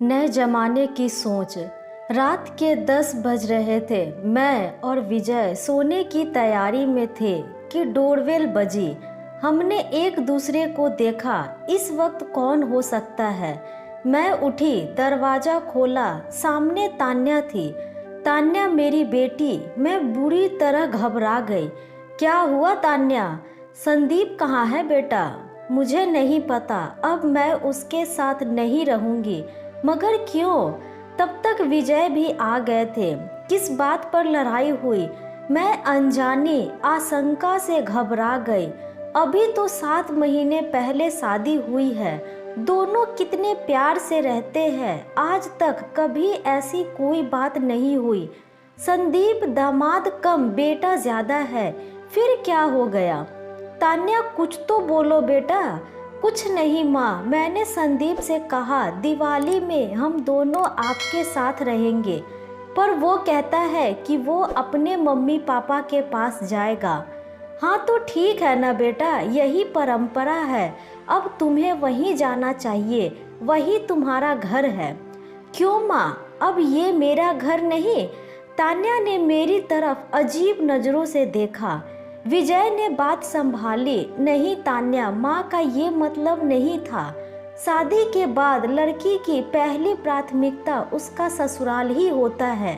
नए जमाने की सोच। रात के 10 बज रहे थे। मैं और विजय सोने की तैयारी में थे कि डोरबेल बजी। हमने एक दूसरे को देखा। इस वक्त कौन हो सकता है? मैं उठी, दरवाज़ा खोला। सामने तान्या थी। तान्या मेरी बेटी। मैं बुरी तरह घबरा गई। क्या हुआ तान्या? संदीप कहाँ है बेटा? मुझे नहीं पता। अब मैं उसके साथ नहीं रहूँगी। मगर क्यों? तब तक विजय भी आ गए थे। किस बात पर लड़ाई हुई? मैं अनजानी आशंका से घबरा गई। अभी तो 7 महीने पहले शादी हुई है। दोनों कितने प्यार से रहते हैं। आज तक कभी ऐसी कोई बात नहीं हुई। संदीप दामाद कम बेटा ज्यादा है। फिर क्या हो गया? तान्या कुछ तो बोलो बेटा। कुछ नहीं माँ, मैंने संदीप से कहा दिवाली में हम दोनों आपके साथ रहेंगे, पर वो कहता है कि वो अपने मम्मी पापा के पास जाएगा। हाँ तो ठीक है ना बेटा, यही परंपरा है। अब तुम्हें वहीं जाना चाहिए, वही तुम्हारा घर है। क्यों माँ, अब ये मेरा घर नहीं? तान्या ने मेरी तरफ अजीब नज़रों से देखा। विजय ने बात संभाली। नहीं तान्या, माँ का ये मतलब नहीं था। शादी के बाद लड़की की पहली प्राथमिकता उसका ससुराल ही होता है।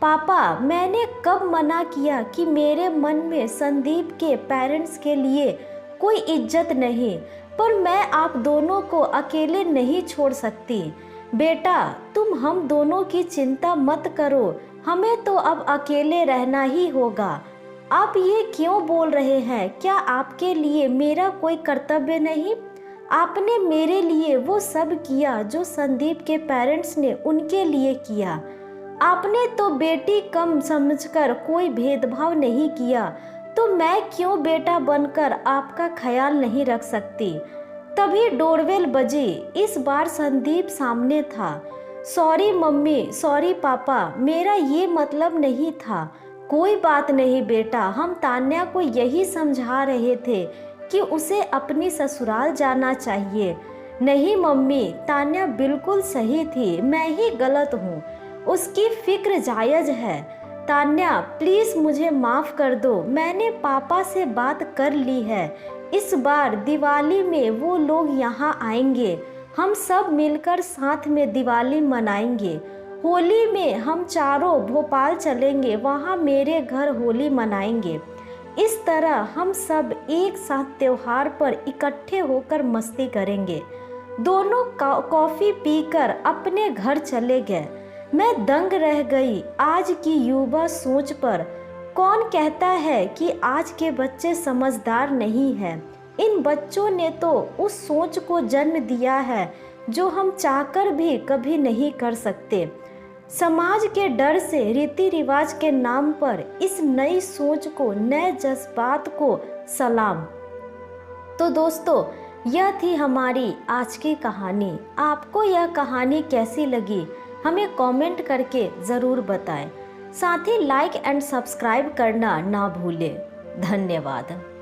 पापा, मैंने कब मना किया कि मेरे मन में संदीप के पेरेंट्स के लिए कोई इज्जत नहीं, पर मैं आप दोनों को अकेले नहीं छोड़ सकती। बेटा, तुम हम दोनों की चिंता मत करो, हमें तो अब अकेले रहना ही होगा। आप ये क्यों बोल रहे हैं? क्या आपके लिए मेरा कोई कर्तव्य नहीं? आपने मेरे लिए वो सब किया जो संदीप के पेरेंट्स ने उनके लिए किया। आपने तो बेटी कम समझकर कोई भेदभाव नहीं किया, तो मैं क्यों बेटा बनकर आपका ख्याल नहीं रख सकती? तभी डोरबेल बजी। इस बार संदीप सामने था। सॉरी मम्मी, सॉरी पापा, मेरा ये मतलब नहीं था। कोई बात नहीं बेटा, हम तान्या को यही समझा रहे थे कि उसे अपनी ससुराल जाना चाहिए। नहीं मम्मी, तान्या बिल्कुल सही थी, मैं ही गलत हूँ। उसकी फिक्र जायज़ है। तान्या प्लीज़ मुझे माफ़ कर दो, मैंने पापा से बात कर ली है। इस बार दिवाली में वो लोग यहाँ आएंगे। हम सब मिलकर साथ में दिवाली मनाएंगे। होली में हम चारों भोपाल चलेंगे, वहाँ मेरे घर होली मनाएंगे। इस तरह हम सब एक साथ त्योहार पर इकट्ठे होकर मस्ती करेंगे। दोनों कॉफ़ी पीकर अपने घर चले गए। मैं दंग रह गई आज की युवा सोच पर। कौन कहता है कि आज के बच्चे समझदार नहीं हैं? इन बच्चों ने तो उस सोच को जन्म दिया है जो हम चाहकर भी कभी नहीं कर सकते। समाज के डर से, रीति रिवाज के नाम पर इस नई सोच को, नए जज्बात को सलाम। तो दोस्तों, यह थी हमारी आज की कहानी। आपको यह कहानी कैसी लगी हमें कमेंट करके ज़रूर बताएं। साथ ही लाइक एंड सब्सक्राइब करना ना भूलें। धन्यवाद।